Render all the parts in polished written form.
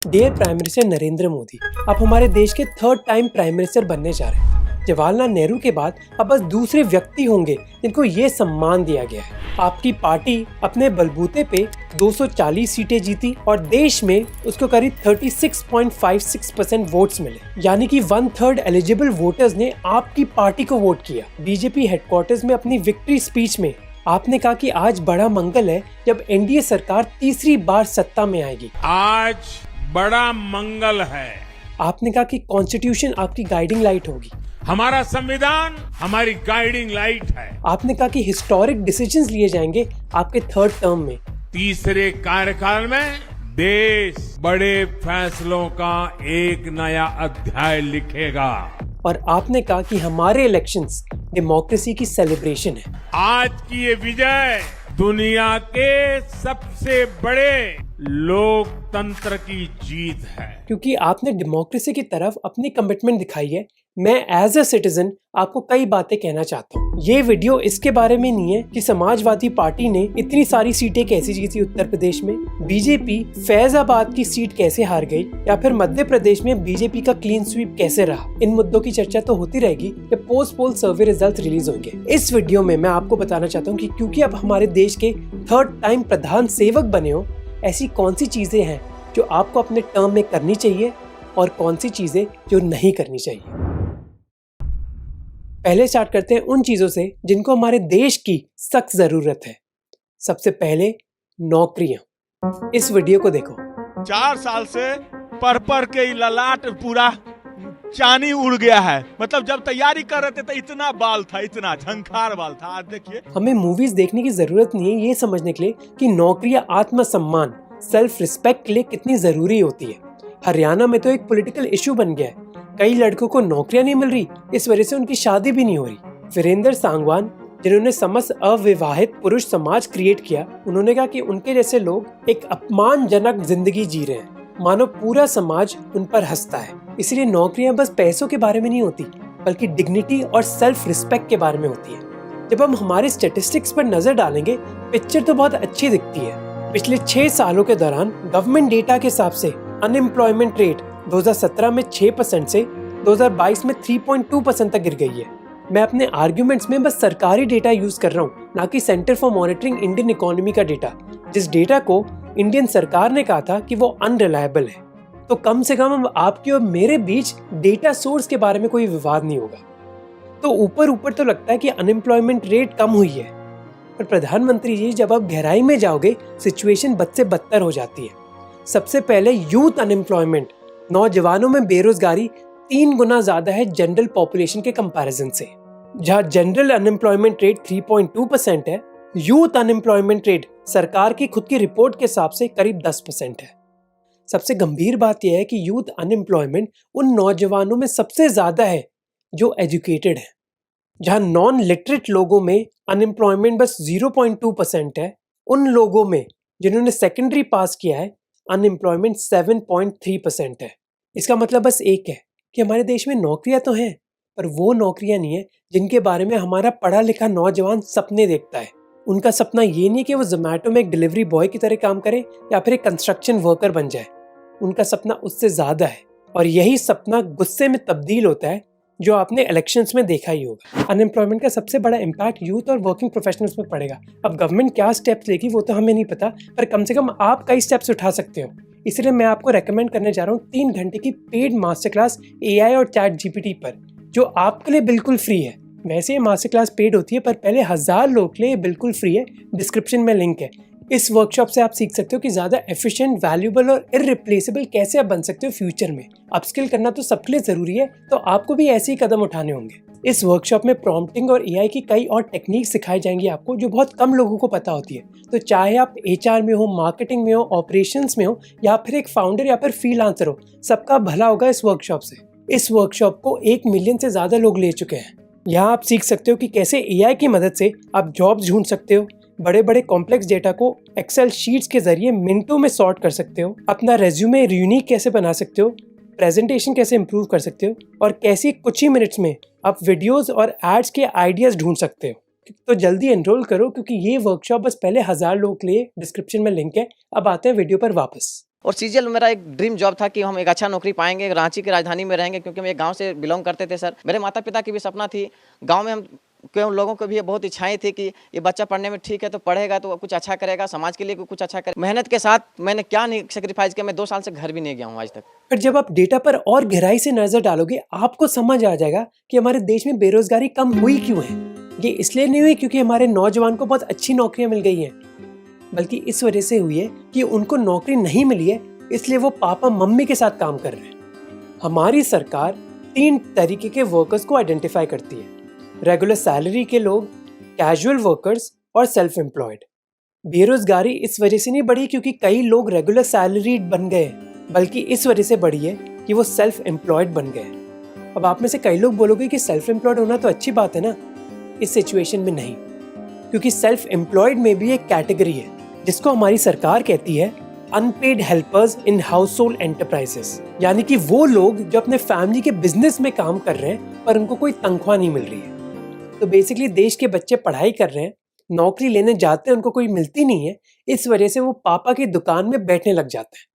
Dear prime minister Narendra Modi, आप हमारे देश के थर्ड टाइम प्राइम मिनिस्टर बनने जा रहे हैं। जवाहरलाल नेहरू के बाद अब बस दूसरे व्यक्ति होंगे जिनको ये सम्मान दिया गया है। आपकी पार्टी अपने बलबूते पे 240 सीटें जीती और देश में उसको करीब 36.56% वोट्स मिले, यानी कि 1/3 एलिजिबल वोटर्स ने आपकी पार्टी को वोट किया। बीजेपी हेडक्वार्टर्स में अपनी विक्ट्री स्पीच में आपने कहा कि आज बड़ा मंगल है जब एनडीए सरकार तीसरी बार सत्ता में आएगी। आज बड़ा मंगल है। आपने कहा कि कॉन्स्टिट्यूशन आपकी गाइडिंग लाइट होगी। हमारा संविधान हमारी गाइडिंग लाइट है। आपने कहा कि हिस्टोरिक डिसीजंस लिए जाएंगे आपके थर्ड टर्म में। तीसरे कार्यकाल में देश बड़े फैसलों का एक नया अध्याय लिखेगा। और आपने कहा कि हमारे इलेक्शंस डेमोक्रेसी की सेलिब्रेशन है। आज की ये विजय दुनिया के सबसे बड़े लोकतंत्र की जीत है। क्योंकि आपने डेमोक्रेसी की तरफ अपनी कमिटमेंट दिखाई है। मैं एज अ सिटीजन आपको कई बातें कहना चाहता हूँ। ये वीडियो इसके बारे में नहीं है कि समाजवादी पार्टी ने इतनी सारी सीटें कैसे जीती उत्तर प्रदेश में, बीजेपी फैजाबाद की सीट कैसे हार गई, या फिर मध्य प्रदेश में बीजेपी का क्लीन स्वीप कैसे रहा। इन मुद्दों की चर्चा तो होती रहेगी जब पोस्ट पोल सर्वे रिजल्ट रिलीज होंगे। इस वीडियो में मैं आपको बताना चाहता हूँ कि क्योंकि आप हमारे देश के थर्ड टाइम प्रधान सेवक बने हो, ऐसी कौन सी चीजें हैं जो आपको अपने टर्म में करनी चाहिए और कौन सी चीजें जो नहीं करनी चाहिए। पहले स्टार्ट करते हैं उन चीजों से जिनको हमारे देश की सख्त जरूरत है। सबसे पहले नौकरियां। इस वीडियो को देखो। 4 साल से पर के ललाट पूरा चानी उड़ गया है। मतलब जब तैयारी कर रहे थे तो इतना बाल था, इतना झंखार बाल था। आज देखिए, हमें मूवीज देखने की जरूरत नहीं है ये समझने के लिए कि नौकरियां आत्मसम्मान, सेल्फ रिस्पेक्ट के लिए कितनी जरूरी होती है। हरियाणा में तो एक पॉलिटिकल इशू बन गया है। कई लड़कों को नौकरियां नहीं मिल रही, इस वजह से उनकी शादी भी नहीं हो रही। वीरेंद्र सांगवान, जिन्होंने समस्त अविवाहित पुरुष समाज क्रिएट किया, उन्होंने कहा कि उनके जैसे लोग एक अपमानजनक जिंदगी जी रहे हैं, मानो पूरा समाज उन पर हंसता है। इसलिए नौकरियां बस पैसों के बारे में नहीं होती, बल्कि डिग्निटी और सेल्फ रिस्पेक्ट के बारे में होती है। जब हम हमारे स्टेटिस्टिक्स पर नजर डालेंगे, पिक्चर तो बहुत अच्छी दिखती है। पिछले 6 सालों के दौरान गवर्नमेंट डेटा के हिसाब से अनएम्प्लॉयमेंट रेट 2017 में 6% से 2022 में 3.2% तक गिर गई है। मैं अपने आर्ग्यूमेंट्स में बस सरकारी डेटा यूज कर रहा हूँ, ना कि centre for monitoring Indian economy का डेटा, जिस डेटा को इंडियन सरकार ने कहा था कि वो अनरिलायबल है। तो कम से कम आपके और मेरे बीच डेटा सोर्स के बारे में कोई विवाद नहीं होगा। तो ऊपर तो लगता है कि अनएम्प्लॉयमेंट रेट कम हुई है, पर प्रधानमंत्री जी जब आप गहराई में जाओगे सिचुएशन बद से बदतर हो जाती है। सबसे पहले यूथ अनएम्प्लॉयमेंट, नौजवानों में बेरोजगारी 3 गुना ज्यादा है जनरल पॉपुलेशन के कंपैरिजन से। जहां जनरल अनएम्प्लॉयमेंट रेट 3.2% है, यूथ अनएम्प्लॉयमेंट रेट सरकार की खुद की रिपोर्ट के हिसाब से करीब 10% है। सबसे गंभीर बात यह है कि यूथ अनएम्प्लॉयमेंट उन नौजवानों में सबसे ज्यादा है जो एजुकेटेड है। जहां नॉन लिटरेट लोगों में अनएम्प्लॉयमेंट बस 0.2% है, उन लोगों में जिन्होंने सेकेंडरी पास किया है अनएम्प्लॉयमेंट 7.3% है। इसका मतलब बस एक है कि हमारे देश में नौकरियां तो हैं, पर वो नौकरियां नहीं है जिनके बारे में हमारा पढ़ा लिखा नौजवान सपने देखता है। उनका सपना ये नहीं कि वो जोमैटो में एक डिलीवरी बॉय की तरह काम करे या फिर एक कंस्ट्रक्शन वर्कर बन जाए। उनका सपना उससे ज्यादा है, और यही सपना गुस्से में तब्दील होता है, जो आपने इलेक्शंस में देखा ही होगा। अनएम्प्लॉयमेंट का सबसे बड़ा इम्पैक्ट यूथ और वर्किंग प्रोफेशनल्स पर पड़ेगा। अब गवर्नमेंट क्या स्टेप्स लेगी वो तो हमें नहीं पता, पर कम से कम आप कई स्टेप्स उठा सकते हो। इसलिए मैं आपको रेकमेंड करने जा रहा हूँ 3 घंटे की पेड मास्टर क्लास AI और ChatGPT पर, जो आपके लिए बिल्कुल फ्री है। वैसे ये मास्टर क्लास पेड होती है, पर पहले 1000 लोग के लिए बिल्कुल फ्री है। डिस्क्रिप्शन में लिंक है। इस वर्कशॉप से आप सीख सकते हो कि ज्यादा एफिशिएंट, वैल्यूएबल और इररिप्लेसेबल कैसे आप बन सकते हो फ्यूचर में। अपस्किल करना तो सबके लिए जरूरी है, तो आपको भी ऐसे ही कदम उठाने होंगे। इस वर्कशॉप में प्रॉम्प्टिंग और AI की कई और टेक्निक सिखाई जाएंगी आपको, जो बहुत कम लोगों को पता होती है। तो चाहे आप HR में हो, मार्केटिंग में हो, ऑपरेशंस में हो, या फिर एक फाउंडर या फिर फ्रीलांसर हो, सबका भला होगा इस वर्कशॉप से। इस वर्कशॉप को 1 मिलियन से ज्यादा लोग ले चुके हैं। यहाँ आप सीख सकते हो कि कैसे AI की मदद से आप जॉब्स ढूंढ सकते हो, बड़े बड़े कॉम्प्लेक्स डेटा को एक्सेल शीट्स के जरिए मिनटों में सॉर्ट कर सकते हो, अपना रेज्यूमे यूनिक कैसे बना सकते हो, प्रेजेंटेशन कैसे इंप्रूव कर सकते हो, और कैसे कुछ ही मिनट्स में आप वीडियोस और एड्स के आइडियाज ढूंढ सकते हो। तो जल्दी एनरोल करो, क्योंकि ये वर्कशॉप बस पहले 1000 लोगों के लिए। डिस्क्रिप्शन में लिंक है। अब आते हैं वीडियो पर वापस। और सीजीएल मेरा एक ड्रीम जॉब था कि हम एक अच्छा नौकरी पाएंगे, रांची की राजधानी में रहेंगे, क्योंकि हम एक गांव से बिलोंग करते थे सर। मेरे माता पिता की भी सपना थी, गांव में हम क्यों लोगों को भी बहुत इच्छाएं थी कि ये बच्चा पढ़ने में ठीक है तो पढ़ेगा तो कुछ अच्छा करेगा, समाज के लिए कुछ अच्छा करेगा। मेहनत के साथ मैंने क्या नहीं सेक्रीफाइस किया, मैं 2 साल से घर भी नहीं गया हूँ आज तक। पर जब आप डेटा पर और गहराई से नजर डालोगे आपको समझ आ जाएगा कि हमारे देश में बेरोजगारी कम हुई क्यों है। ये इसलिए नहीं हुई क्योंकि हमारे नौजवान को बहुत अच्छी नौकरियां मिल गई हैं, बल्कि इस वजह से हुई है कि उनको नौकरी नहीं मिली है, इसलिए वो पापा मम्मी के साथ काम कर रहे हैं। हमारी सरकार 3 तरीके के वर्कर्स को आइडेंटिफाई करती है: रेगुलर सैलरी के लोग, कैजुअल वर्कर्स और सेल्फ एम्प्लॉयड। बेरोजगारी इस वजह से नहीं बढ़ी क्योंकि कई लोग रेगुलर सैलरीड बन गए, बल्कि इस वजह से बढ़ी है कि वो सेल्फ एम्प्लॉयड बन गए। अब आप में से कई लोग बोलोगे कि सेल्फ एम्प्लॉयड होना तो अच्छी बात है ना। इस सिचुएशन में नहीं, क्योंकि सेल्फ एम्प्लॉयड में भी एक कैटेगरी है जिसको हमारी सरकार कहती है unpaid helpers in household enterprises, यानी कि वो लोग जो अपने फैमिली के बिजनेस में काम कर रहे हैं पर उनको कोई तनख्वाह नहीं मिल रही है। तो बेसिकली देश के बच्चे पढ़ाई कर रहे हैं, नौकरी लेने जाते हैं, उनको कोई मिलती नहीं है, इस वजह से वो पापा की दुकान में बैठने लग जाते हैं।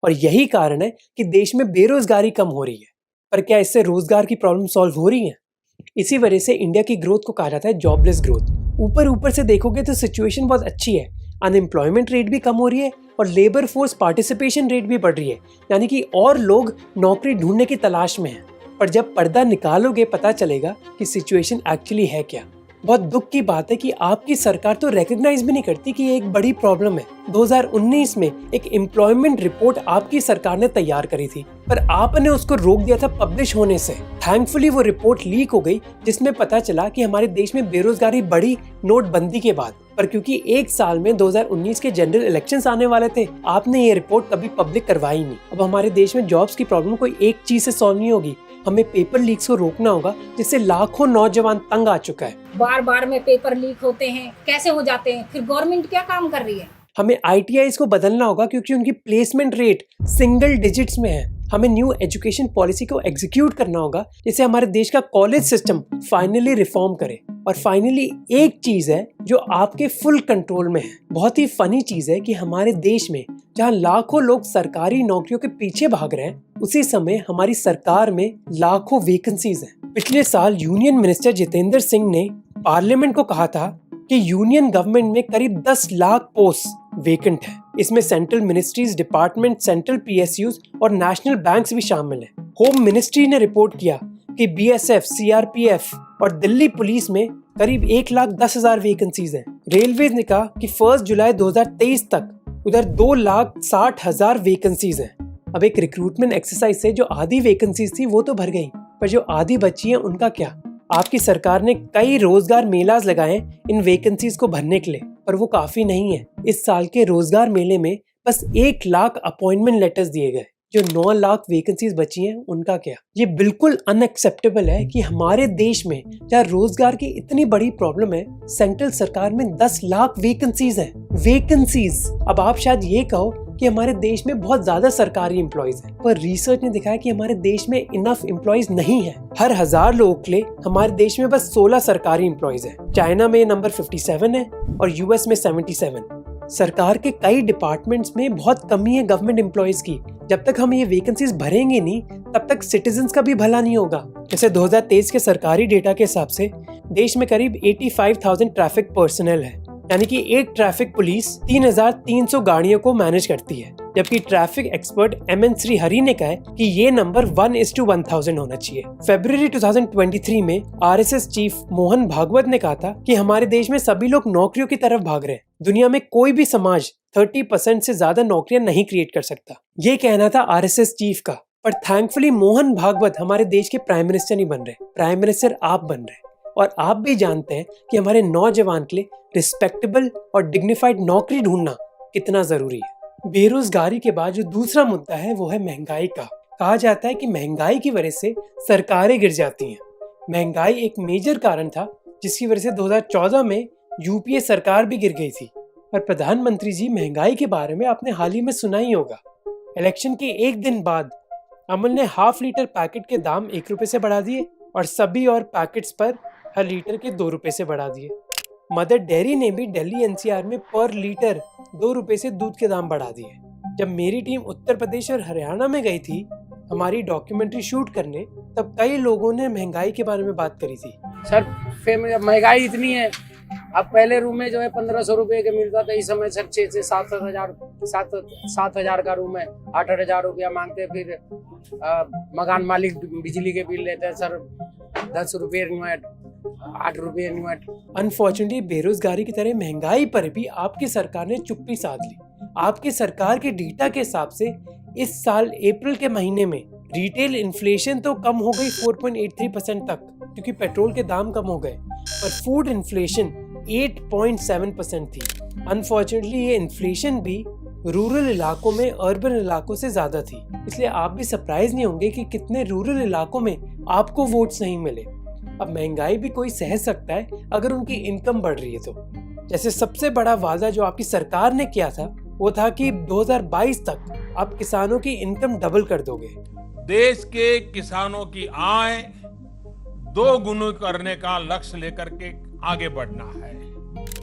और यही कारण है कि देश में बेरोजगारी कम हो रही है। पर क्या इससे रोजगार की प्रॉब्लम सॉल्व हो रही है? इसी वजह से इंडिया की ग्रोथ को कहा जाता है जॉबलेस ग्रोथ। ऊपर से देखोगे तो सिचुएशन बहुत अच्छी है, अनएम्प्लॉयमेंट रेट भी कम हो रही है और लेबर फोर्स पार्टिसिपेशन रेट भी बढ़ रही है, यानी कि और लोग नौकरी ढूंढने की तलाश में हैं। पर जब पर्दा निकालोगे पता चलेगा कि सिचुएशन एक्चुअली है क्या। बहुत दुख की बात है कि आपकी सरकार तो रिकॉग्नाइज भी नहीं करती कि ये एक बड़ी प्रॉब्लम है। 2019 में एक एम्प्लॉयमेंट रिपोर्ट आपकी सरकार ने तैयार करी थी, पर आपने उसको रोक दिया था पब्लिश होने से। थैंकफुली वो रिपोर्ट लीक हो गई, जिसमें पता चला कि हमारे देश में बेरोजगारी बढ़ी नोटबंदी के बाद। पर क्योंकि एक साल में 2019 के जनरल इलेक्शंस आने वाले थे, आपने ये रिपोर्ट कभी पब्लिक करवाई नहीं। अब हमारे देश में जॉब्स की प्रॉब्लम कोई एक चीज से सॉल्व नहीं होगी, हमें पेपर लीक्स को रोकना होगा, जिससे लाखों नौजवान तंग आ चुका है। बार में पेपर लीक होते हैं, कैसे हो जाते हैं, फिर गवर्नमेंट क्या काम कर रही है? हमें ITIs को बदलना होगा क्योंकि उनकी प्लेसमेंट रेट सिंगल डिजिट्स में है। हमें न्यू एजुकेशन पॉलिसी को एग्जीक्यूट करना होगा, जिससे हमारे देश का कॉलेज सिस्टम फाइनली रिफॉर्म करे। और फाइनली एक चीज है जो आपके फुल कंट्रोल में है। बहुत ही फनी चीज है कि हमारे देश में जहां लाखों लोग सरकारी नौकरियों के पीछे भाग रहे हैं, उसी समय हमारी सरकार में लाखों वैकेंसीज हैं। पिछले साल यूनियन मिनिस्टर जितेंद्र सिंह ने पार्लियामेंट को कहा था कि यूनियन गवर्नमेंट में करीब 10 लाख पोस्ट वेकेंट है। इसमें central ministries, department, central PSUs और नेशनल बैंक्स भी शामिल हैं। होम मिनिस्ट्री ने रिपोर्ट किया कि BSF, CRPF और दिल्ली पुलिस में करीब 1,10,000 वैकेंसीज हैं। रेलवे ने कहा कि 1 जुलाई 2023 तक उधर 2,60,000 वैकेंसीज हैं। अब एक रिक्रूटमेंट एक्सरसाइज से जो आधी वैकेंसीज थी वो तो भर गई, पर जो आधी बची है उनका क्या? आपकी सरकार ने कई रोजगार मेलाज लगाए इन वैकेंसीज को भरने के लिए, पर वो काफी नहीं है। इस साल के रोजगार मेले में बस 1 लाख अपॉइंटमेंट लेटर्स दिए गए। जो 9 लाख वैकेंसीज बची हैं उनका क्या? ये बिल्कुल अनएक्सेप्टेबल है कि हमारे देश में जहाँ रोजगार की इतनी बड़ी प्रॉब्लम है, सेंट्रल सरकार में 10 लाख वैकेंसीज हैं। वैकेंसीज। अब आप शायद ये कहो कि हमारे देश में बहुत ज्यादा सरकारी एम्प्लॉयज हैं, पर रिसर्च ने दिखाया कि हमारे देश में इनफ एम्प्लॉयज नहीं है। हर 1000 लोगों के लिए हमारे देश में बस 16 सरकारी एम्प्लॉयज हैं। चाइना में नंबर 57 है और US में 77। सरकार के कई डिपार्टमेंट्स में बहुत कमी है गवर्नमेंट एम्प्लॉयज की। जब तक हम ये वैकेंसीज भरेंगे नहीं, तब तक सिटीजन्स का भी भला नहीं होगा। जैसे 2023 के सरकारी डेटा के हिसाब से देश में करीब 85,000 ट्रैफिक पर्सनल है, यानी कि एक ट्रैफिक पुलिस 3,300 गाड़ियों को मैनेज करती है। जबकि ट्रैफिक एक्सपर्ट MN श्रीहरि ने कहा है कि ये नंबर 1:1000 होना चाहिए। फरवरी 2023 में RSS चीफ मोहन भागवत ने कहा था कि हमारे देश में सभी लोग नौकरियों की तरफ भाग रहे हैं। दुनिया में कोई भी समाज 30% से ज्यादा नौकरियां नहीं क्रिएट कर सकता। ये कहना था RSS चीफ का। पर थैंकफुली मोहन भागवत हमारे देश के प्राइम मिनिस्टर नहीं बन रहे, प्राइम मिनिस्टर आप बन रहे। और आप भी जानते हैं कि हमारे नौजवान के लिए रिस्पेक्टेबल और डिग्निफाइड नौकरी ढूंढना कितना जरूरी है। बेरोजगारी के बाद जो दूसरा मुद्दा है वो है महंगाई का। कहा जाता है कि महंगाई की वजह से सरकारें गिर जाती हैं। महंगाई एक मेजर कारण था जिसकी वजह से 2014 में UPA सरकार भी गिर गई थी। पर प्रधानमंत्री जी, महंगाई के बारे में आपने हाल ही में सुना ही होगा। इलेक्शन के एक दिन बाद अमूल ने ½ लीटर पैकेट के दाम 1 रुपए से बढ़ा दिए और सभी और पैकेट्स पर हर लीटर के 2 रुपए से बढ़ा दिए। मदर डेयरी ने भी दिल्ली NCR में पर लीटर 2 रुपए से दूध के दाम बढ़ा दिए। जब मेरी टीम उत्तर प्रदेश और हरियाणा में गई थी हमारी डॉक्यूमेंट्री शूट करने, तब कई लोगों ने महंगाई के बारे में बात करी थी। सर महंगाई इतनी है, अब पहले रूम में जो है 1500 रुपए का मिलता था, इस समय सर 6 से 7,000 का रूम है, 8,000 रुपया मांगते हैं। फिर मकान मालिक बिजली के बिल लेते हैं सर 10 रुपये यूनिट, 8 रुपये यूनिट। अनफॉर्चुनेटली बेरोजगारी की तरह महंगाई पर भी आपकी सरकार ने चुप्पी साध ली। आपकी सरकार के डेटा के हिसाब से इस साल अप्रैल के महीने में रिटेल इन्फ्लेशन तो कम हो गई 4.83% तक, क्योंकि पेट्रोल के दाम कम हो गए, पर फूड इन्फ्लेशन 8.7% थी। अनफॉर्चुनेटली ये इन्फ्लेशन भी रूरल इलाकों में अर्बन इलाकों से ज्यादा थी, इसलिए आप भी सरप्राइज नहीं होंगे कि कितने रूरल इलाकों में आपको वोट्स नहीं मिले। अब महंगाई भी कोई सह सकता है अगर उनकी इनकम बढ़ रही है तो। जैसे सबसे बड़ा वादा जो आपकी सरकार ने किया था वो था कि 2022 तक आप किसानों की इनकम डबल कर दोगे। देश के किसानों की आय 2 गुना करने का लक्ष्य लेकर के आगे बढ़ना है।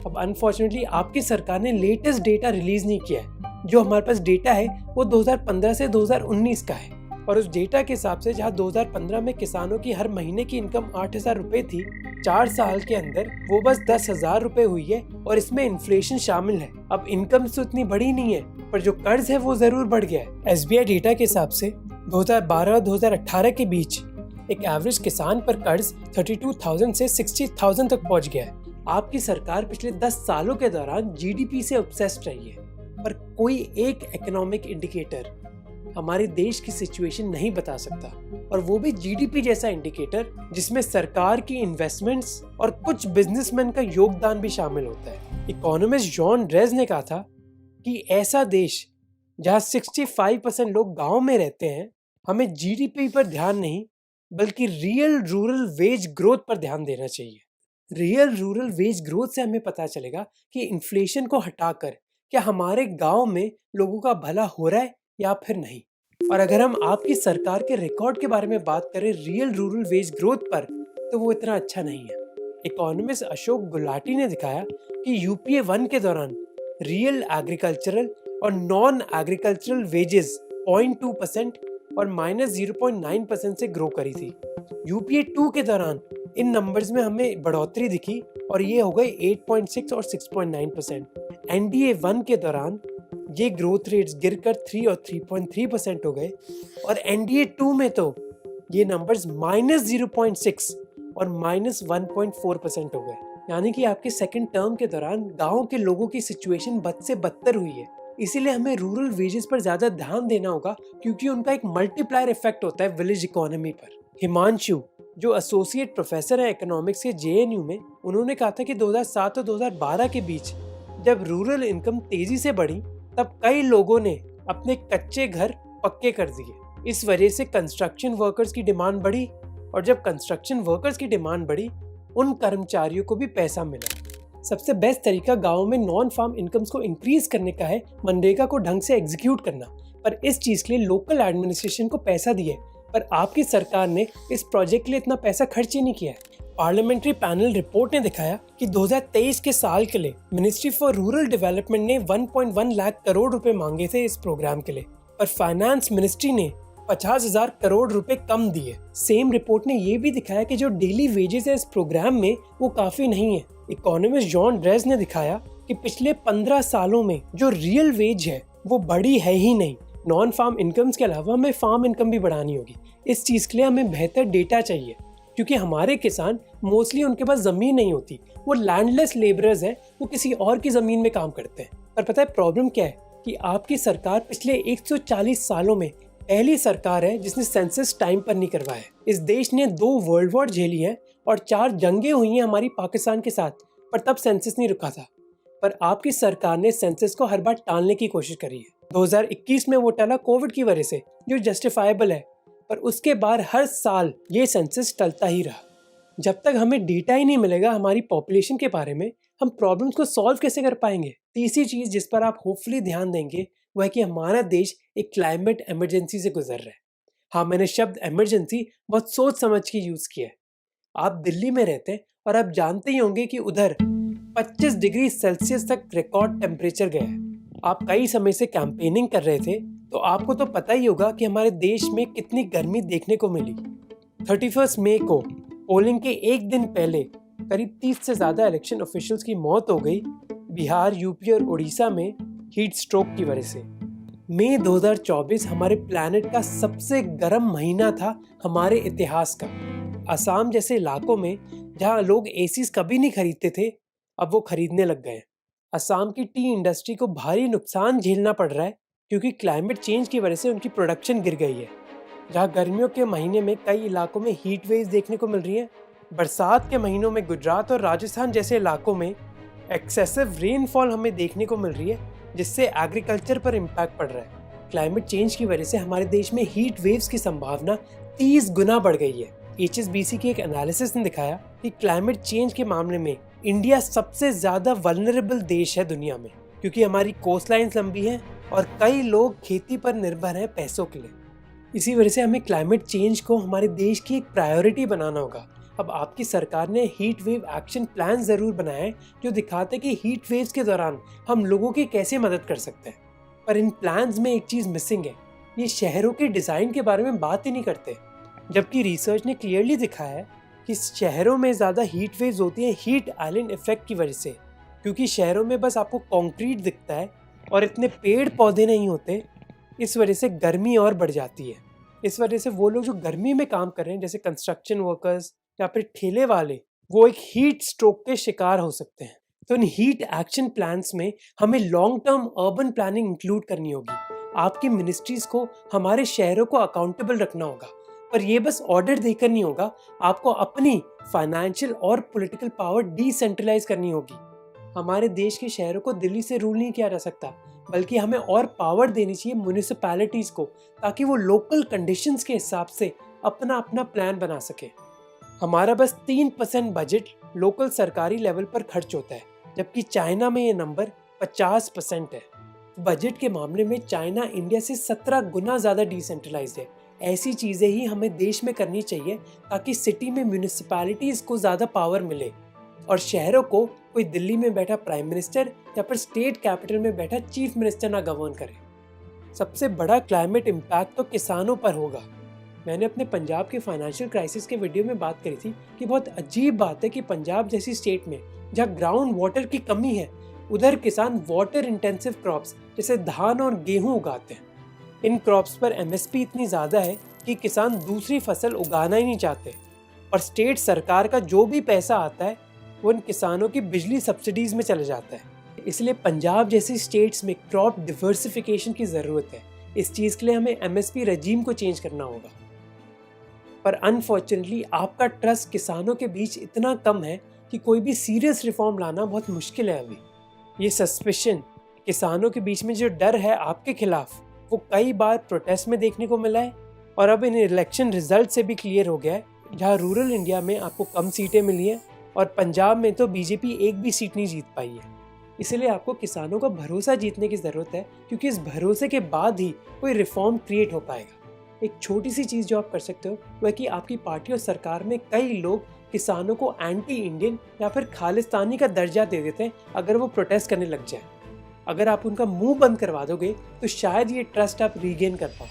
अब अनफॉर्चुनेटली आपकी सरकार ने लेटेस्ट डेटा रिलीज नहीं किया है। जो हमारे पास डेटा है वो 2015 से 2019 का है, और उस डेटा के हिसाब से जहां 2015 में किसानों की हर महीने की इनकम 8,000 रुपए थी, 4 साल के अंदर वो बस 10,000 रुपए हुई है, और इसमें इन्फ्लेशन शामिल है। अब इनकम तो उतनी बढ़ी नहीं है, पर जो कर्ज है वो जरूर बढ़ गया है। SBI डेटा के हिसाब से 2012-2018 के बीच एक एवरेज किसान पर कर्ज 32,000 से 60,000 तक पहुंच गया है। आपकी सरकार पिछले 10 सालों के दौरान GDP से ऑब्सेस्ड रही है, पर कोई एक इकोनॉमिक इंडिकेटर हमारे देश की सिचुएशन नहीं बता सकता, और वो भी GDP जैसा इंडिकेटर जिसमें सरकार की इन्वेस्टमेंट्स और कुछ बिजनेसमैन का योगदान भी शामिल होता है। इकोनॉमिस्ट जॉन ड्रेज ने कहा था कि ऐसा देश जहां 65% लोग गांव में रहते हैं, हमें GDP पर ध्यान नहीं बल्कि रियल रूरल वेज ग्रोथ पर ध्यान देना चाहिए। रियल रूरल वेज ग्रोथ से हमें पता चलेगा कि इन्फ्लेशन को हटाकर क्या हमारे गांव में लोगों का भला हो रहा है या फिर नहीं। और अगर हम आपकी सरकार के रिकॉर्ड के बारे में बात करें रियल रूरल वेज ग्रोथ पर, तो वो इतना अच्छा नहीं है। इकोनॉमिस्ट अशोक गुलाटी ने दिखाया कि UPA 1 के दौरान रियल एग्रीकल्चरल और नॉन एग्रीकल्चरल वेजेस 0.2% और -0.9% से ग्रो करी थी। UPA 2 के दौरान इन नंबर्स में हमें बढ़ोतरी दिखी और ये हो गए 8.6 और 6.9%। NDA 1 के दौरान ये ग्रोथ रेट्स गिरकर 3 और 3.3% हो गए, और NDA 2 में तो ये नंबर्स -0.6 और -1.4% हो गए। यानी कि आपके सेकंड टर्म के दौरान गाँव के लोगों की सिचुएशन बद से बदतर हुई है। इसीलिए हमें रूरल वेजेस पर ज्यादा ध्यान देना होगा, क्योंकि उनका एक मल्टीप्लायर इफेक्ट होता है विलेज इकोनॉमी पर। हिमांशु जो एसोसिएट प्रोफेसर है इकोनॉमिक्स के JNU में, उन्होंने कहा था कि 2007 और 2012 के बीच जब रूरल इनकम तेजी से बढ़ी, तब कई लोगों ने अपने कच्चे घर पक्के कर दिए। इस वजह से कंस्ट्रक्शन वर्कर्स की डिमांड बढ़ी, और जब कंस्ट्रक्शन वर्कर्स की डिमांड बढ़ी, उन कर्मचारियों को भी पैसा मिला। सबसे बेस्ट तरीका गाँव में नॉन फार्म इनकम्स को इंक्रीज करने का है मनरेगा को ढंग से एग्जीक्यूट करना, पर इस चीज के लिए लोकल एडमिनिस्ट्रेशन को पैसा दिए, पर आपकी सरकार ने इस प्रोजेक्ट के लिए इतना पैसा खर्च ही नहीं किया है। पार्लियामेंट्री पैनल रिपोर्ट ने दिखाया कि 2023 के साल के लिए मिनिस्ट्री फॉर रूरल डेवलपमेंट ने 1.1 लाख करोड़ रुपए मांगे थे इस प्रोग्राम के लिए, पर फाइनेंस मिनिस्ट्री ने 50,000 करोड़ रुपए कम दिए। सेम रिपोर्ट ने ये भी दिखाया कि जो डेली वेजेस है इस प्रोग्राम में वो काफी नहीं है। इकोनॉमिस्ट जॉन ड्रेज ने दिखाया कि पिछले 15 सालों में जो रियल वेज है वो बढ़ी है ही नहीं। नॉन फार्म इनकम्स के अलावा हमें फार्म इनकम भी बढ़ानी होगी। इस चीज के लिए हमें बेहतर डेटा चाहिए, क्योंकि हमारे किसान मोस्टली उनके पास जमीन नहीं होती, वो लैंडलेस लेबरर्स हैं, वो किसी और की जमीन में काम करते हैं। पर पता है प्रॉब्लम क्या है कि आपकी सरकार पिछले 140 सालों में पहली सरकार है जिसने सेंसस टाइम पर नहीं करवाया। इस देश ने 2 वर्ल्ड वॉर झेली हैं और 4 जंगें हुई हैं हमारी पाकिस्तान के साथ, पर तब सेंसस नहीं रुका था। पर आपकी सरकार ने सेंसस को हर बार टालने की कोशिश करी है। 2021 में वो टला कोविड की वजह से, जो जस्टिफाइबल है, पर उसके बाद हर साल ये सेंसस टलता ही रहा। जब तक हमें डेटा ही नहीं मिलेगा हमारी पॉपुलेशन के बारे में, हम प्रॉब्लम्स को सॉल्व कैसे कर पाएंगे। तीसरी चीज जिस पर आप होपफुली ध्यान देंगे वो है कि हमारा देश एक क्लाइमेट इमरजेंसी से गुजर रहा है। हाँ, मैंने शब्द इमरजेंसी बहुत सोच समझ के यूज किया है। आप दिल्ली में रहते हैं और आप जानते ही होंगे कि उधर 25 डिग्री सेल्सियस तक रिकॉर्ड टेम्परेचर गया है, आप कई समय से कैंपेनिंग कर रहे थे, तो आपको तो पता ही होगा कि हमारे देश में कितनी गर्मी देखने को मिली। 31 मई को पोलिंग के एक दिन पहले करीब 30 से ज़्यादा इलेक्शन ऑफिशियल्स की मौत हो गई बिहार, यूपी और उड़ीसा में हीट स्ट्रोक की वजह से। मई 2024 हमारे प्लैनेट का सबसे गर्म महीना था हमारे इतिहास का। असम जैसे इलाकों में जहां लोग एसीज कभी नहीं खरीदते थे, अब वो खरीदने लग गए। असम की टी इंडस्ट्री को भारी नुकसान झेलना पड़ रहा है क्योंकि क्लाइमेट चेंज की वजह से उनकी प्रोडक्शन गिर गई है। जहां गर्मियों के महीने में कई इलाकों में हीट वेव्स देखने को मिल रही है, बरसात के महीनों में गुजरात और राजस्थान जैसे इलाकों में एक्सेसिव रेनफॉल हमें देखने को मिल रही है, जिससे एग्रीकल्चर पर इम्पैक्ट पड़ रहा है। क्लाइमेट चेंज की वजह से हमारे देश में हीट वेव्स की संभावना 30 गुना बढ़ गई है। HSBC के एक एनालिसिस ने दिखाया कि क्लाइमेट चेंज के मामले में इंडिया सबसे ज्यादा वल्नरेबल देश है दुनिया में, क्योंकि हमारी कोस्ट लाइन्स लंबी हैं और कई लोग खेती पर निर्भर हैं पैसों के लिए। इसी वजह से हमें क्लाइमेट चेंज को हमारे देश की एक प्रायोरिटी बनाना होगा। अब आपकी सरकार ने हीट वेव एक्शन प्लान जरूर बनाया है जो दिखाते हैं कि हीट वेव्स के दौरान हम लोगों की कैसे मदद कर सकते हैं, पर इन प्लान्स में एक चीज मिसिंग है। ये शहरों के डिजाइन के बारे में बात ही नहीं करते, जबकि रिसर्च ने क्लियरली दिखाया है कि शहरों में ज़्यादा हीट वेव्स होती हैं हीट आइलैंड इफेक्ट की वजह से, क्योंकि शहरों में बस आपको कंक्रीट दिखता है और इतने पेड़ पौधे नहीं होते। इस वजह से गर्मी और बढ़ जाती है। इस वजह से वो लोग जो गर्मी में काम कर रहे हैं, जैसे कंस्ट्रक्शन वर्कर्स या फिर ठेले वाले, वो एक हीट स्ट्रोक के शिकार हो सकते हैं। तो इन हीट एक्शन प्लान्स में हमें long term urban planning include करनी होगी। आपकी मिनिस्ट्रीज को हमारे शहरों को अकाउंटेबल रखना होगा, पर ये बस ऑर्डर देकर नहीं होगा। आपको अपनी फाइनेंशियल और पॉलिटिकल पावर डिसेंट्रलाइज करनी होगी। हमारे देश के शहरों को दिल्ली से रूल नहीं किया जा सकता, बल्कि हमें और पावर देनी चाहिए म्युनिसिपैलिटीज को, ताकि वो लोकल कंडीशंस के हिसाब से अपना अपना प्लान बना सके। हमारा बस 3% बजट लोकल सरकारी लेवल पर खर्च होता है, जबकि चाइना में ये नंबर 50% है। बजट के मामले में चाइना इंडिया से 17 गुना ज़्यादा डिसेंट्रलाइज्ड है। ऐसी चीज़ें ही हमें देश में करनी चाहिए ताकि सिटी में म्युनिसिपैलिटीज़ को ज़्यादा पावर मिले और शहरों को कोई दिल्ली में बैठा प्राइम मिनिस्टर या फिर स्टेट कैपिटल में बैठा चीफ मिनिस्टर ना गवर्न करे। सबसे बड़ा क्लाइमेट इम्पैक्ट तो किसानों पर होगा। मैंने अपने पंजाब के फाइनेंशियल क्राइसिस के वीडियो में बात करी थी कि बहुत अजीब बात है कि पंजाब जैसी स्टेट में जहाँ ग्राउंड वाटर की कमी है, उधर किसान वाटर इंटेंसिव क्रॉप्स जैसे धान और गेहूँ उगाते हैं। इन क्रॉप्स पर MSP इतनी ज़्यादा है कि किसान दूसरी फसल उगाना ही नहीं चाहते, और स्टेट सरकार का जो भी पैसा आता है वो इन किसानों की बिजली सब्सिडीज में चले जाता है। इसलिए पंजाब जैसी स्टेट्स में क्रॉप डिवर्सिफिकेशन की ज़रूरत है। इस चीज़ के लिए हमें MSP रजीम को चेंज करना होगा। पर अनफॉर्चुनेटली आपका ट्रस्ट किसानों के बीच इतना कम है कि कोई भी सीरियस रिफॉर्म लाना बहुत मुश्किल है। अभी ये सस्पिशन, किसानों के बीच में जो डर है आपके खिलाफ, वो कई बार प्रोटेस्ट में देखने को मिला है और अब इन इलेक्शन रिजल्ट से भी क्लियर हो गया है। जहाँ रूरल इंडिया में आपको कम सीटें मिली हैं और पंजाब में तो बीजेपी एक भी सीट नहीं जीत पाई है। इसलिए आपको किसानों का भरोसा जीतने की ज़रूरत है, क्योंकि इस भरोसे के बाद ही कोई रिफॉर्म क्रिएट हो पाएगा। एक छोटी सी चीज़ जो आप कर सकते हो वह कि आपकी पार्टी और सरकार में कई लोग किसानों को एंटी इंडियन या फिर खालिस्तानी का दर्जा दे देते हैं अगर वो प्रोटेस्ट करने लग जाए। अगर आप उनका मुंह बंद करवा दोगे तो शायद ये ट्रस्ट आप रीगेन कर पाओ।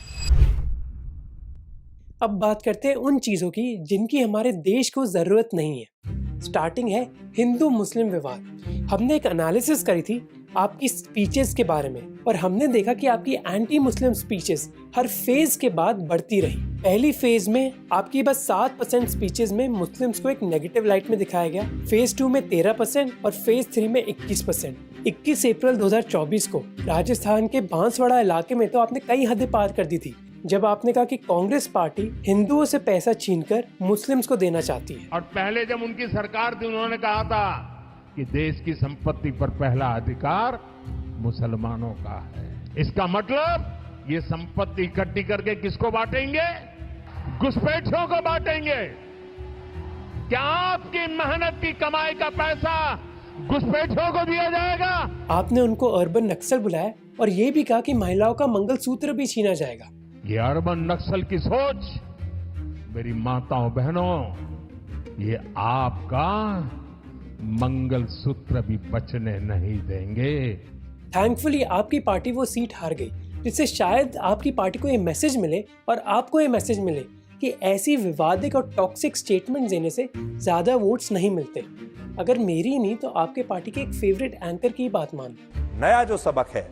अब बात करते हैं उन चीज़ों की जिनकी हमारे देश को ज़रूरत नहीं है। स्टार्टिंग है हिंदू मुस्लिम विवाद। हमने एक एनालिसिस करी थी आपकी स्पीचेस के बारे में और हमने देखा कि आपकी एंटी मुस्लिम स्पीचेस हर फेज के बाद बढ़ती रही। पहली फेज में आपकी बस 7% स्पीचेस में मुस्लिम्स को एक नेगेटिव लाइट में दिखाया गया, फेज 2 में 13% और फेज 3 में 21%। 21 अप्रैल 2024 को राजस्थान के बांसवाड़ा इलाके में तो आपने कई हदें पार कर दी थी, जब आपने कहा कि कांग्रेस पार्टी हिंदुओं से पैसा छीनकर मुस्लिम्स को देना चाहती है। और पहले जब उनकी सरकार थी उन्होंने कहा था कि देश की संपत्ति पर पहला अधिकार मुसलमानों का है। इसका मतलब ये संपत्ति इकट्ठी करके किसको बांटेंगे? घुसपैठियों को बांटेंगे। क्या आपकी मेहनत की कमाई का पैसा घुसपैठियों को दिया जाएगा? आपने उनको अर्बन नक्सल बुलाया और ये भी कहा कि महिलाओं का मंगलसूत्र भी छीना जाएगा। ये अर्बन नक्सल की सोच मेरी माताओं बहनों, ये आपका मंगलसूत्र भी बचने नहीं देंगे। थैंकफुली आपकी पार्टी वो सीट हार गई, जिससे शायद आपकी पार्टी को ये मैसेज मिले और आपको ये मैसेज मिले कि ऐसी विवादित और टॉक्सिक स्टेटमेंट देने से ज़्यादा वोट्स नहीं मिलते। अगर मेरी नहीं तो आपके पार्टी के एक फेवरेट एंकर की बात मान। नया जो सबक है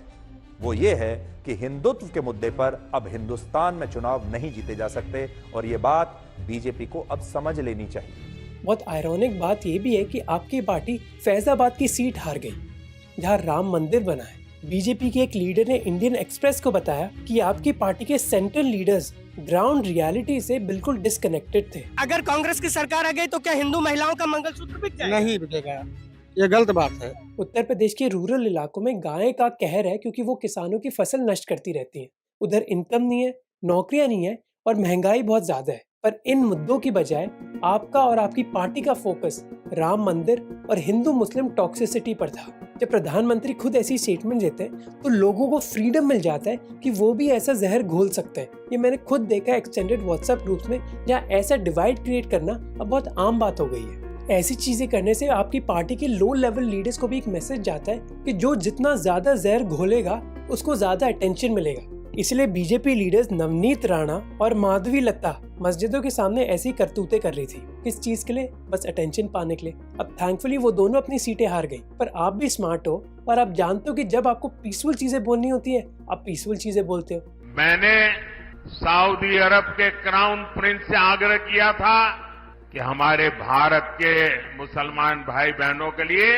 वो ये है कि हिंदुत्व के मुद्दे पर अब हिंदुस्तान में चुनाव नहीं जीते जा सकते और ये बात बीजेपी को अब समझ लेनी चाहिए। बहुत आयरॉनिक बात ये भी है कि आपकी पार्टी फैजाबाद की सीट हार गई, जहां राम मंदिर बना है। बीजेपी के एक लीडर ने इंडियन एक्सप्रेस को बताया कि आपकी पार्टी के सेंट्रल लीडर्स ग्राउंड रियलिटी से बिल्कुल डिस्कनेक्टेड थे। अगर कांग्रेस की सरकार आ गई तो क्या हिंदू महिलाओं का मंगलसूत्र बिक जाएगा? नहीं बिकेगा, ये गलत बात है। उत्तर प्रदेश के रूरल इलाकों में गाय का कहर है, क्योंकि वो किसानों की फसल नष्ट करती रहती हैं। उधर इनकम नहीं है, नौकरियां नहीं है और महंगाई बहुत ज्यादा है। पर इन मुद्दों की बजाय आपका और आपकी पार्टी का फोकस राम मंदिर और हिंदू मुस्लिम टॉक्सिसिटी पर था। जब प्रधानमंत्री खुद ऐसी स्टेटमेंट देते हैं तो लोगों को फ्रीडम मिल जाता है कि वो भी ऐसा जहर घोल सकते हैं। ये मैंने खुद देखा एक्सटेंडेड व्हाट्सएप ग्रुप्स में, जहाँ ऐसा डिवाइड क्रिएट करना अब बहुत आम बात हो गई है। ऐसी चीजें करने से आपकी पार्टी के लो लेवल लीडर्स को भी एक मैसेज जाता है कि जो जितना ज्यादा जहर घोलेगा उसको ज्यादा अटेंशन मिलेगा। इसलिए बीजेपी लीडर्स नवनीत राणा और माधवी लता मस्जिदों के सामने ऐसी करतूतें कर रही थी। किस चीज के लिए? बस अटेंशन पाने के लिए। अब थैंकफुली वो दोनों अपनी सीटें हार गई। पर आप भी स्मार्ट हो और आप जानते हो कि जब आपको पीसफुल चीजें बोलनी होती है आप पीसफुल चीजें बोलते हो। मैंने सऊदी अरब के क्राउन प्रिंस से आग्रह किया था कि हमारे भारत के मुसलमान भाई बहनों के लिए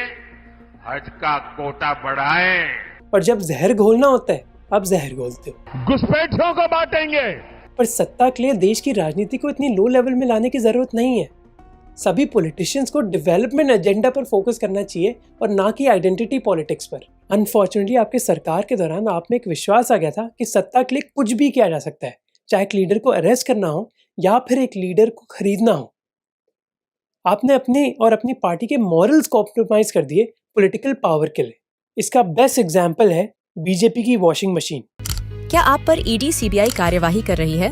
हज का कोटा बढ़ाएं। और जब जहर घोलना होता है आप जहर घोलते हो। घुसपैठियों को बांटेंगे। पर सत्ता के लिए देश की राजनीति को इतनी लो लेवल में लाने की जरूरत नहीं है। सभी पॉलिटिशियंस को डेवलपमेंट एजेंडा पर फोकस करना चाहिए और ना कि आइडेंटिटी पॉलिटिक्स पर। अनफॉर्चुनेटली आपके सरकार के दौरान आप में एक विश्वास आ गया था कि सत्ता के लिए कुछ भी किया जा सकता है, चाहे एक लीडर को अरेस्ट करना हो या फिर एक लीडर को खरीदना हो। आपने अपने और अपनी पार्टी के मॉरल्स कॉम्प्रोमाइज कर दिए पॉलिटिकल पावर के लिए। इसका बेस्ट एग्जाम्पल है बीजेपी की वॉशिंग मशीन। क्या आप पर ईडी सीबीआई कार्यवाही कर रही है?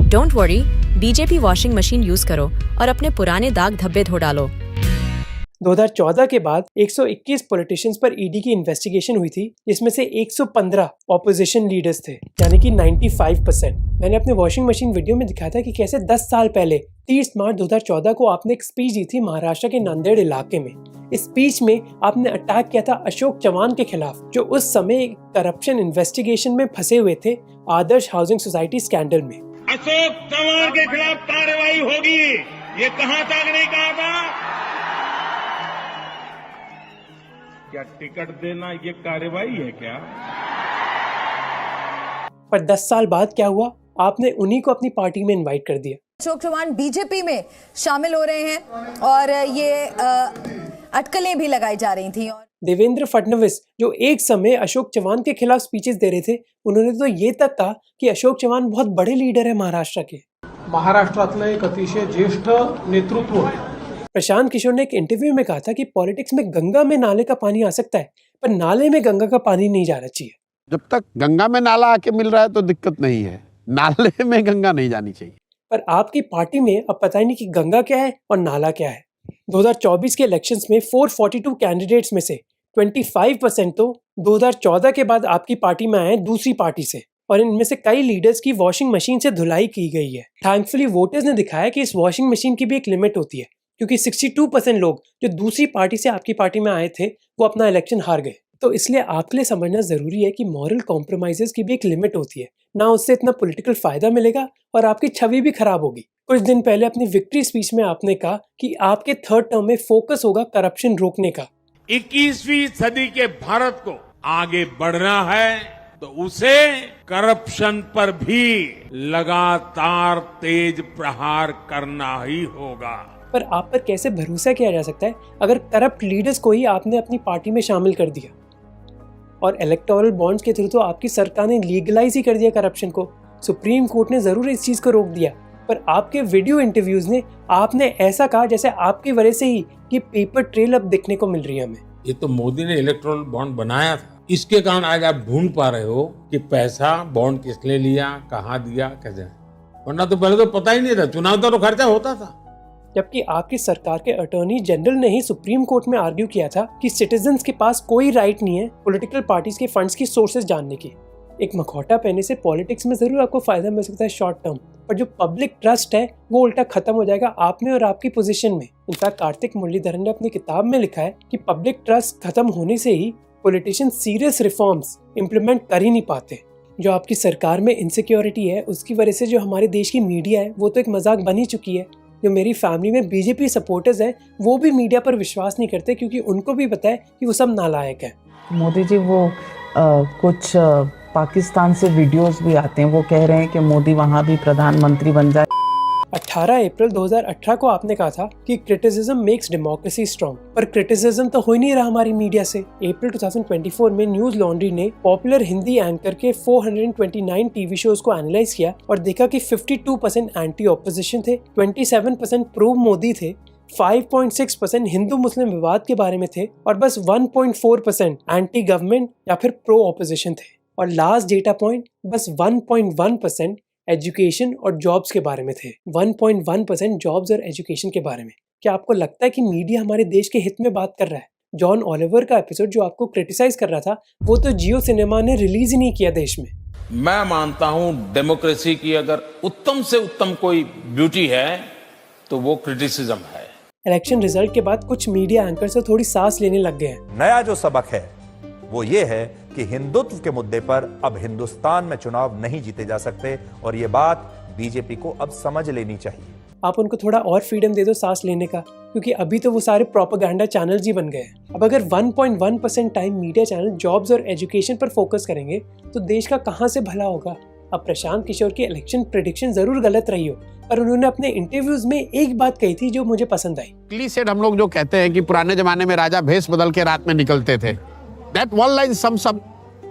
Don't worry, BJP washing machine use करो और अपने पुराने दाग धब्बे धो डालो। 2014 के बाद 121 पॉलिटिशियंस पर ईडी की इन्वेस्टिगेशन हुई थी, जिसमें से 115 ऑपोजिशन लीडर्स थे, यानी कि 95%। मैंने अपने वॉशिंग मशीन वीडियो में दिखाया था कि कैसे 10 साल पहले 30 मार्च 2014 को आपने एक स्पीच दी थी महाराष्ट्र के नांदेड़ इलाके में। इस स्पीच में आपने अटैक किया था अशोक चव्हाण के खिलाफ, जो उस समय करप्शन इन्वेस्टिगेशन में फंसे हुए थे आदर्श हाउसिंग सोसाइटी स्कैंडल में। अशोक चव्हाण के खिलाफ कार्रवाई होगी, ये कहां तक नहीं कहा था? क्या टिकट देना ये कार्रवाई है क्या? पर 10 साल बाद क्या हुआ? आपने उन्हीं को अपनी पार्टी में इनवाइट कर दिया। अशोक चव्हाण बीजेपी में शामिल हो रहे हैं और ये अटकलें भी लगाई जा रही थी। और देवेंद्र फडणवीस, जो एक समय अशोक चव्हाण के खिलाफ स्पीचेस दे रहे थे, उन्होंने तो ये तक कहा कि अशोक चव्हाण बहुत बड़े लीडर है महाराष्ट्र के। महाराष्ट्रातलं एक अतिशय ज्येष्ठ नेतृत्व है। प्रशांत किशोर ने एक इंटरव्यू में कहा था कि पॉलिटिक्स में गंगा में नाले का पानी आ सकता है, पर नाले में गंगा का पानी नहीं जाना चाहिए। जब तक गंगा में नाला आके मिल रहा है तो दिक्कत नहीं है, नाले में गंगा नहीं जानी चाहिए। पर आपकी पार्टी में अब पता ही नहीं कि गंगा क्या है और नाला क्या है। 2024 के इलेक्शंस में 442 कैंडिडेट्स में से 25% तो 2014 के बाद आपकी पार्टी में आए दूसरी पार्टी से, और इनमें से कई लीडर्स की वॉशिंग मशीन से धुलाई की गई है। थैंकफुली वोटर्स ने दिखाया कि इस वॉशिंग मशीन की भी एक लिमिट होती है, क्योंकि 62% लोग जो दूसरी पार्टी से आपकी पार्टी में आए थे वो अपना इलेक्शन हार गए। तो इसलिए आपके लिए समझना जरूरी है कि मॉरल कॉम्प्रोमाइजेस की भी एक लिमिट होती है, ना उससे इतना पॉलिटिकल फायदा मिलेगा और आपकी छवि भी खराब होगी। कुछ दिन पहले अपनी विक्ट्री स्पीच में आपने कहा कि आपके थर्ड टर्म में फोकस होगा करप्शन रोकने का। 21वीं सदी के भारत को आगे बढ़ना है तो उसे करप्शन पर भी लगातार तेज प्रहार करना ही होगा। पर आप पर कैसे भरोसा किया जा सकता है अगर करप्ट लीडर्स को ही आपने अपनी पार्टी में शामिल कर दिया? और इलेक्टोरल बॉन्ड्स के थ्रू तो आपकी सरकार ने लीगलाइज ही कर दिया करप्शन को। सुप्रीम कोर्ट ने जरूर इस चीज को रोक दिया, पर आपके वीडियो इंटरव्यूज ने आपने ऐसा कहा जैसे आपकी वजह से ही ये पेपर ट्रेल अब देखने को मिल रही है हमें। ये तो मोदी ने इलेक्टोरल बॉन्ड बनाया था, इसके कारण आज आप ढूंढ पा रहे हो कि पैसा बॉन्ड किसने लिया, कहाँ दिया, कैसे। वरना तो पहले तो पता ही नहीं था, चुनाव का तो खर्चा होता था, जबकि आपकी सरकार के अटॉर्नी जनरल ने ही सुप्रीम कोर्ट में आर्ग्यू किया था कि सिटीजन्स के पास कोई राइट नहीं है पॉलिटिकल पार्टीज के फंड्स की सोर्सेज जानने की। एक मखौटा पहनने से पॉलिटिक्स में जरूर आपको फायदा मिल सकता है शॉर्ट टर्म, पर जो पब्लिक ट्रस्ट है वो उल्टा खत्म हो जाएगा आप में और आपकी पोजीशन में। इनफैक्ट कार्तिक मुरलीधरन ने अपनी किताब में लिखा है कि पब्लिक ट्रस्ट खत्म होने से ही पॉलिटिशियन सीरियस रिफॉर्म्स इम्प्लीमेंट कर ही नहीं पाते। जो आपकी सरकार में इनसिक्योरिटी है उसकी वजह से जो हमारे देश की मीडिया है वो तो एक मजाक बन ही चुकी है। जो मेरी फैमिली में बीजेपी सपोर्टर्स हैं वो भी मीडिया पर विश्वास नहीं करते क्योंकि उनको भी पता है कि वो सब नालायक है। मोदी जी वो कुछ पाकिस्तान से वीडियोस भी आते हैं, वो कह रहे हैं कि मोदी वहाँ भी प्रधानमंत्री बन जाए। 18 अप्रैल 2018 को आपने कहा था कि क्रिटिसिज्म मेक्स डेमोक्रेसी स्ट्रॉन्ग, पर क्रिटिसिज्म तो हो ही नहीं रहा हमारी मीडिया से। अप्रैल 2024 में न्यूज लॉन्ड्री ने पॉपुलर हिंदी एंकर के 429 टीवी शोज को एनालाइज किया और देखा कि 52% एंटी ऑपोजिशन थे, 27% प्रो मोदी थे, 5.6% हिंदू मुस्लिम विवाद के बारे में थे और बस 1.4% एंटी गवर्नमेंट या फिर प्रो ऑपोजिशन थे। और लास्ट डेटा पॉइंट बस 1.1% एजुकेशन और जॉब्स के बारे में थे। 1.1% जॉब्स और एजुकेशन के बारे में। क्या आपको लगता है कि मीडिया हमारे देश के हित में बात कर रहा है? जॉन ओलिवर का एपिसोड जो आपको क्रिटिसाइज कर रहा था वो तो जियो सिनेमा ने रिलीज ही नहीं किया देश में। मैं मानता हूं डेमोक्रेसी की अगर उत्तम से उत्तम कोई ब्यूटी है तो वो क्रिटिसिज्म है। इलेक्शन रिजल्ट के बाद कुछ मीडिया एंकर से थोड़ी सांस लेने लग गए हैं। नया जो सबक है वो ये है कि हिंदुत्व के मुद्दे पर अब हिंदुस्तान में चुनाव नहीं जीते जा सकते और ये बात बीजेपी को अब समझ लेनी चाहिए। आप उनको थोड़ा और फ्रीडम दे दो सांस लेने का, क्योंकि अभी तो वो सारे प्रोपेगेंडा चैनल्स ही बन गए हैं। अब अगर 1.1% टाइम मीडिया चैनल जॉब्स और एजुकेशन पर फोकस करेंगे तो देश का कहां से भला होगा। अब प्रशांत किशोर की इलेक्शन प्रेडिक्शन जरूर गलत रही हो, पर उन्होंने अपने इंटरव्यूज में एक बात कही थी जो मुझे पसंद आई। क्लीसेड हम लोग जो कहते हैं कि पुराने जमाने में राजा भेष बदल के रात में निकलते थे, that one line sums up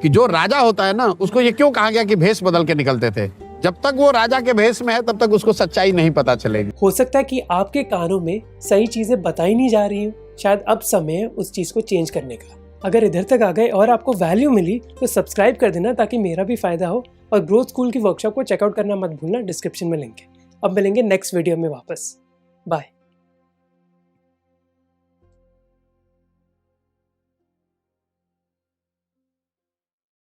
कि जो राजा होता है ना उसको ये क्यों कहा गया कि भेष बदल के निकलते थे। जब तक वो राजा के भेष में है तब तक उसको सच्चाई नहीं पता चलेगी। हो सकता है कि आपके कानों में सही चीजें बताई नहीं जा रही हूँ, शायद अब समय है उस चीज को चेंज करने का। अगर इधर तक आ गए और आपको वैल्यू मिली तो सब्सक्राइब कर देना ताकि मेरा भी फायदा हो, और ग्रोथ स्कूल की वर्कशॉप को चेकआउट करना मत भूलना, डिस्क्रिप्शन में लिंक है। अब मिलेंगे नेक्स्ट वीडियो में वापस। बाय।